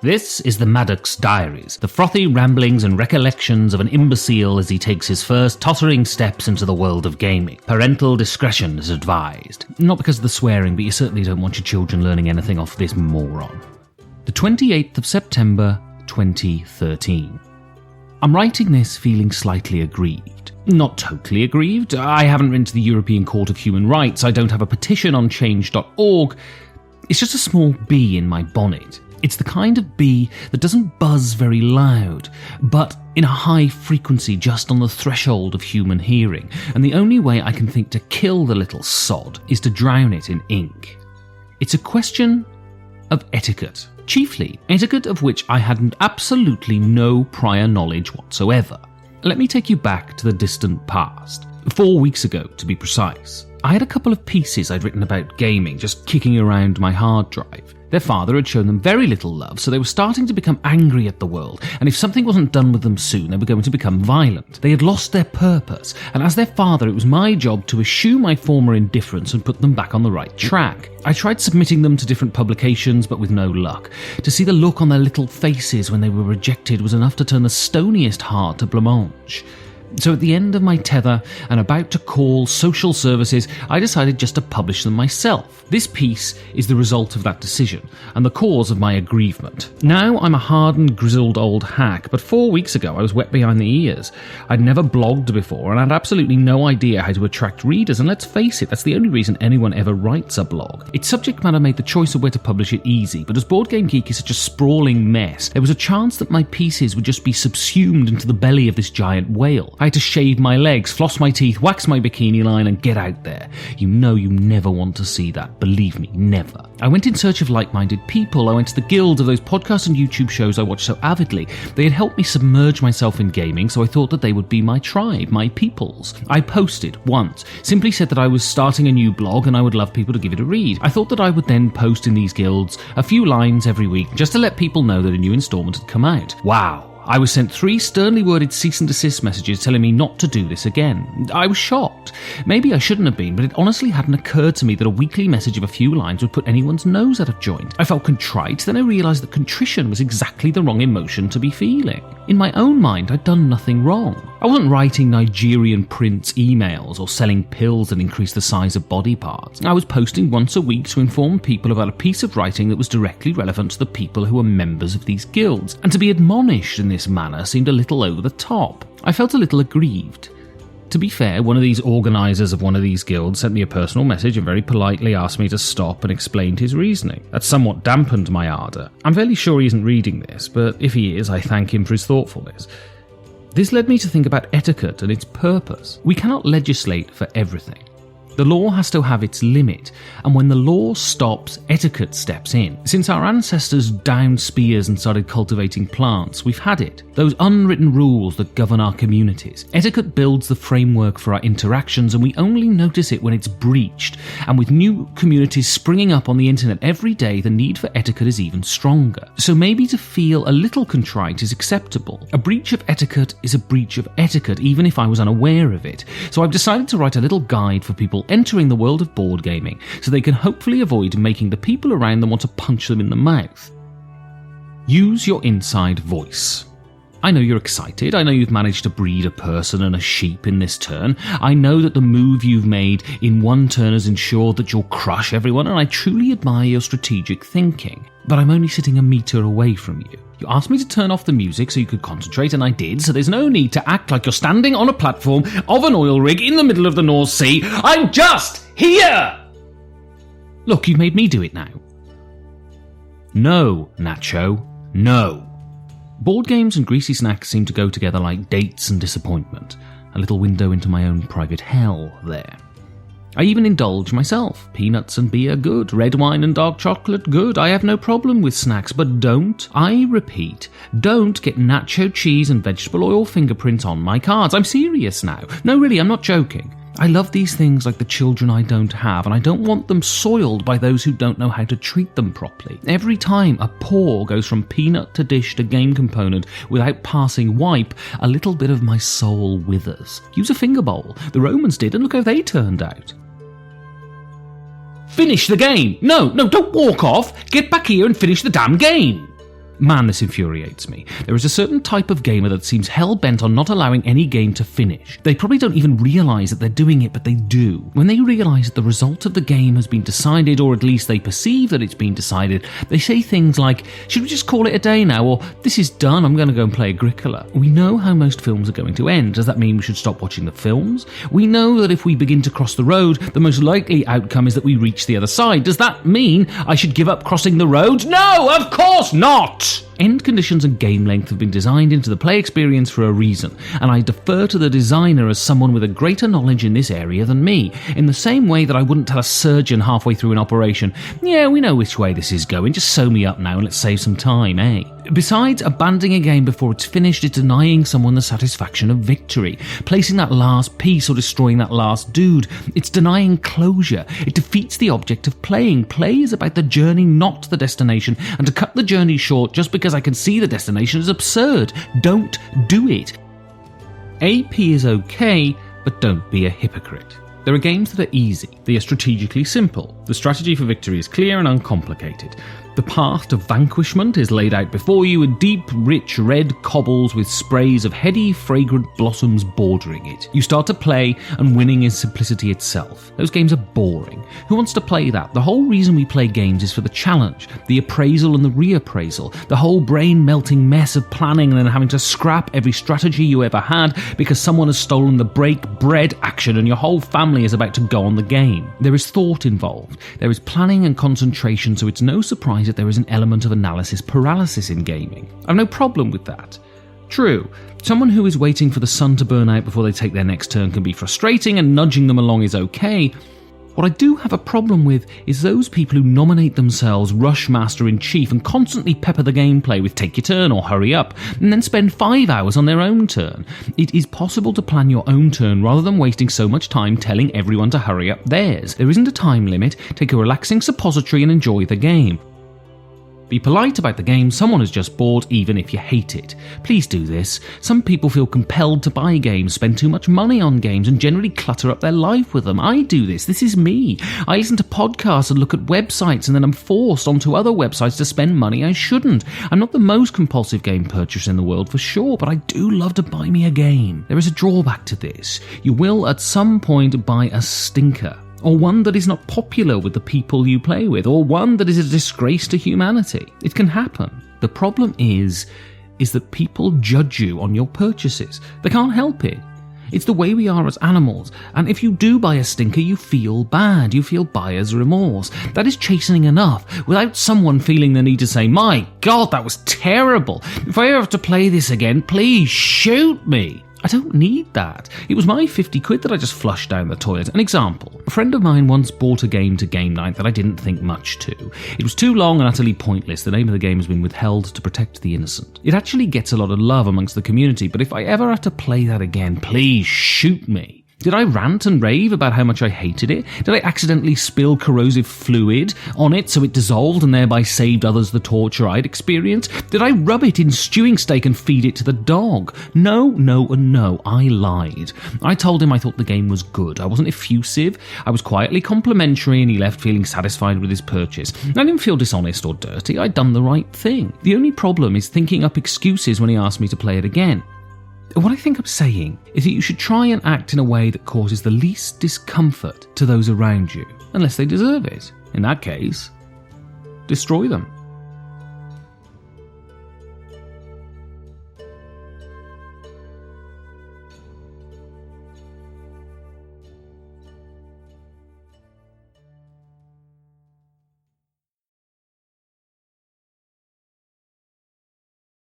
This is the Maddox Diaries, the frothy ramblings and recollections of an imbecile as he takes his first tottering steps into the world of gaming. Parental discretion is advised. Not because of the swearing, but you certainly don't want your children learning anything off this moron. The 28th of September, 2013. I'm writing this feeling slightly aggrieved. Not totally aggrieved. I haven't written to the European Court of Human Rights. I don't have a petition on change.org. It's just a small bee in my bonnet. It's the kind of bee that doesn't buzz very loud, but in a high frequency just on the threshold of human hearing, and the only way I can think to kill the little sod is to drown it in ink. It's a question of etiquette, chiefly etiquette of which I had absolutely no prior knowledge whatsoever. Let me take you back to the distant past, 4 weeks ago to be precise. I had a couple of pieces I'd written about gaming just kicking around my hard drive. Their father had shown them very little love, so they were starting to become angry at the world, and if something wasn't done with them soon, they were going to become violent. They had lost their purpose, and as their father, it was my job to eschew my former indifference and put them back on the right track. I tried submitting them to different publications, but with no luck. To see the look on their little faces when they were rejected was enough to turn the stoniest heart to blancmange. So at the end of my tether and about to call social services, I decided just to publish them myself. This piece is the result of that decision and the cause of my aggrievement. Now I'm a hardened, grizzled old hack, but 4 weeks ago I was wet behind the ears. I'd never blogged before and had absolutely no idea how to attract readers, and let's face it, that's the only reason anyone ever writes a blog. Its subject matter made the choice of where to publish it easy, but as Board Game Geek is such a sprawling mess, there was a chance that my pieces would just be subsumed into the belly of this giant whale. I had to shave my legs, floss my teeth, wax my bikini line and get out there. You know you never want to see that. Believe me, never. I went in search of like-minded people. I went to the guilds of those podcasts and YouTube shows I watched so avidly. They had helped me submerge myself in gaming, so I thought that they would be my tribe, my peoples. I posted once, simply said that I was starting a new blog and I would love people to give it a read. I thought that I would then post in these guilds a few lines every week just to let people know that a new installment had come out. Wow. I was sent 3 sternly worded cease and desist messages telling me not to do this again. I was shocked. Maybe I shouldn't have been, but it honestly hadn't occurred to me that a weekly message of a few lines would put anyone's nose out of joint. I felt contrite, then I realised that contrition was exactly the wrong emotion to be feeling. In my own mind, I'd done nothing wrong. I wasn't writing Nigerian prince emails or selling pills that increase the size of body parts. I was posting once a week to inform people about a piece of writing that was directly relevant to the people who were members of these guilds, and to be admonished in this manner seemed a little over the top. I felt a little aggrieved. To be fair, one of these organisers of one of these guilds sent me a personal message and very politely asked me to stop and explained his reasoning. That somewhat dampened my ardour. I'm fairly sure he isn't reading this, but if he is, I thank him for his thoughtfulness. This led me to think about etiquette and its purpose. We cannot legislate for everything. The law has to have its limit, and when the law stops, etiquette steps in. Since our ancestors downed spears and started cultivating plants, we've had it. Those unwritten rules that govern our communities. Etiquette builds the framework for our interactions, and we only notice it when it's breached. And with new communities springing up on the internet every day, the need for etiquette is even stronger. So maybe to feel a little contrite is acceptable. A breach of etiquette is a breach of etiquette, even if I was unaware of it. So I've decided to write a little guide for people entering the world of board gaming, so they can hopefully avoid making the people around them want to punch them in the mouth. Use your inside voice. I know you're excited. I know you've managed to breed a person and a sheep in this turn. I know that the move you've made in one turn has ensured that you'll crush everyone, and I truly admire your strategic thinking. But I'm only sitting a metre away from you. You asked me to turn off the music so you could concentrate, and I did, so there's no need to act like you're standing on a platform of an oil rig in the middle of the North Sea. I'm just here! Look, you made me do it now. No, Nacho, no. Board games and greasy snacks seem to go together like dates and disappointment. A little window into my own private hell there. I even indulge myself. Peanuts and beer, good. Red wine and dark chocolate, good. I have no problem with snacks, but don't, I repeat, don't get nacho cheese and vegetable oil fingerprints on my cards. I'm serious now. No, really, I'm not joking. I love these things like the children I don't have, and I don't want them soiled by those who don't know how to treat them properly. Every time a pour goes from peanut to dish to game component without passing wipe, a little bit of my soul withers. Use a finger bowl. The Romans did, and look how they turned out. Finish the game! No, don't walk off! Get back here and finish the damn game! Man, this infuriates me. There is a certain type of gamer that seems hell-bent on not allowing any game to finish. They probably don't even realise that they're doing it, but they do. When they realise that the result of the game has been decided, or at least they perceive that it's been decided, they say things like, should we just call it a day now? Or, this is done, I'm going to go and play Agricola. We know how most films are going to end. Does that mean we should stop watching the films? We know that if we begin to cross the road, the most likely outcome is that we reach the other side. Does that mean I should give up crossing the road? No, of course not! End conditions and game length have been designed into the play experience for a reason, and I defer to the designer as someone with a greater knowledge in this area than me, in the same way that I wouldn't tell a surgeon halfway through an operation, yeah, we know which way this is going, just sew me up now and let's save some time, eh? Besides, abandoning a game before it's finished is denying someone the satisfaction of victory, placing that last piece or destroying that last dude. It's denying closure. It defeats the object of playing. Play is about the journey, not the destination, and to cut the journey short just because I can see the destination is absurd. Don't do it. AP is okay, but don't be a hypocrite. There are games that are easy. They are strategically simple. The strategy for victory is clear and uncomplicated. The path to vanquishment is laid out before you in deep, rich red cobbles with sprays of heady, fragrant blossoms bordering it. You start to play, and winning is simplicity itself. Those games are boring. Who wants to play that? The whole reason we play games is for the challenge, the appraisal and the reappraisal, the whole brain-melting mess of planning and then having to scrap every strategy you ever had because someone has stolen the break bread action and your whole family is about to go on the game. There is thought involved. There is planning and concentration, so it's no surprise that there is an element of analysis paralysis in gaming. I've no problem with that. True, someone who is waiting for the sun to burn out before they take their next turn can be frustrating, and nudging them along is okay. What I do have a problem with is those people who nominate themselves Rush Master in Chief and constantly pepper the gameplay with take your turn or hurry up, and then spend 5 hours on their own turn. It is possible to plan your own turn rather than wasting so much time telling everyone to hurry up theirs. There isn't a time limit. Take a relaxing suppository and enjoy the game. Be polite about the game someone has just bought, even if you hate it. Please do this. Some people feel compelled to buy games, spend too much money on games, and generally clutter up their life with them. I do this. This is me. I listen to podcasts and look at websites, and then I'm forced onto other websites to spend money I shouldn't. I'm not the most compulsive game purchaser in the world for sure, but I do love to buy me a game. There is a drawback to this. You will at some point buy a stinker, or one that is not popular with the people you play with, or one that is a disgrace to humanity. It can happen. The problem is that people judge you on your purchases. They can't help it. It's the way we are as animals, and if you do buy a stinker, you feel bad. You feel buyer's remorse. That is chastening enough, without someone feeling the need to say, my God, that was terrible. If I ever have to play this again, please shoot me. I don't need that. It was my 50 quid that I just flushed down the toilet. An example. A friend of mine once bought a game to game night that I didn't think much to. It was too long and utterly pointless. The name of the game has been withheld to protect the innocent. It actually gets a lot of love amongst the community, but if I ever have to play that again, please shoot me. Did I rant and rave about how much I hated it? Did I accidentally spill corrosive fluid on it so it dissolved and thereby saved others the torture I'd experienced? Did I rub it in stewing steak and feed it to the dog? No, and no, I lied. I told him I thought the game was good. I wasn't effusive. I was quietly complimentary, and he left feeling satisfied with his purchase. I didn't feel dishonest or dirty. I'd done the right thing. The only problem is thinking up excuses when he asked me to play it again. What I think I'm saying is that you should try and act in a way that causes the least discomfort to those around you, unless they deserve it. In that case, destroy them.